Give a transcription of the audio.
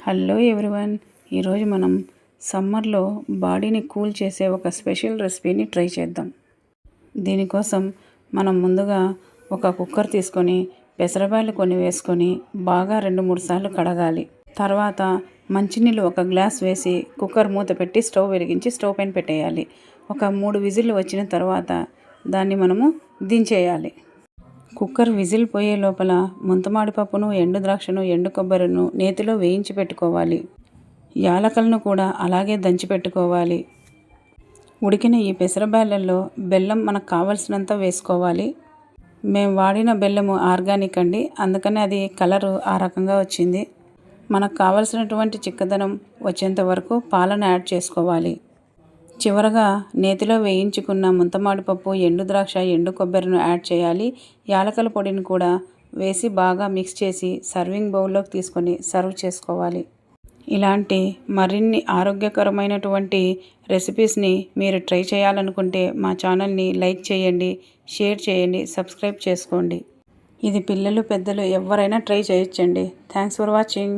Hello everyone. ఈరోజు మనం సమ్మర్లో బాడీని కూల్ చేసే ఒక స్పెషల్ రెసిపీని ట్రై చేద్దాం. దీనికోసం మనం ముందుగా ఒక కుక్కర్ తీసుకొని పెసరబ్యాళ్ళు కొన్ని వేసుకొని బాగా 2-3 సార్లు కడగాలి. తర్వాత మంచినీళ్ళు ఒక గ్లాస్ వేసి కుక్కర్ మూత పెట్టి స్టవ్ వెలిగించి స్టవ్ పైన పెట్టేయాలి. ఒక 3 విజిల్లు వచ్చిన తర్వాత దాన్ని మనము దించేయాలి. కుక్కర్ విజిల్ పోయే లోపల ముంతమాడిపప్పును, ఎండు ద్రాక్షను, ఎండు కొబ్బరిను నేతిలో వేయించి పెట్టుకోవాలి. యాలకలను కూడా అలాగే దంచి పెట్టుకోవాలి. ఉడికిన ఈ పెసరబ్యాళ్ళల్లో బెల్లం మనకు కావలసినంత వేసుకోవాలి. మేము వాడిన బెల్లము ఆర్గానిక్ అండి, అందుకని అది కలరు ఆ రకంగా వచ్చింది. మనకు కావలసినటువంటి చిక్కదనం వచ్చేంత వరకు పాలను యాడ్ చేసుకోవాలి. చివరగా నేతిలో వేయించుకున్న ముంతమాడిపప్పు, ఎండు ద్రాక్ష, ఎండు కొబ్బరిను యాడ్ చేయాలి. యాలకల పొడిని కూడా వేసి బాగా మిక్స్ చేసి సర్వింగ్ బౌల్లోకి తీసుకొని సర్వ్ చేసుకోవాలి. ఇలాంటి మరిన్ని ఆరోగ్యకరమైనటువంటి రెసిపీస్ని మీరు ట్రై చేయాలనుకుంటే మా ఛానల్ని లైక్ చేయండి, షేర్ చేయండి, సబ్స్క్రైబ్ చేసుకోండి. ఇది పిల్లలు పెద్దలు ఎవరైనా ట్రై చేయొచ్చండి. Thanks for watching.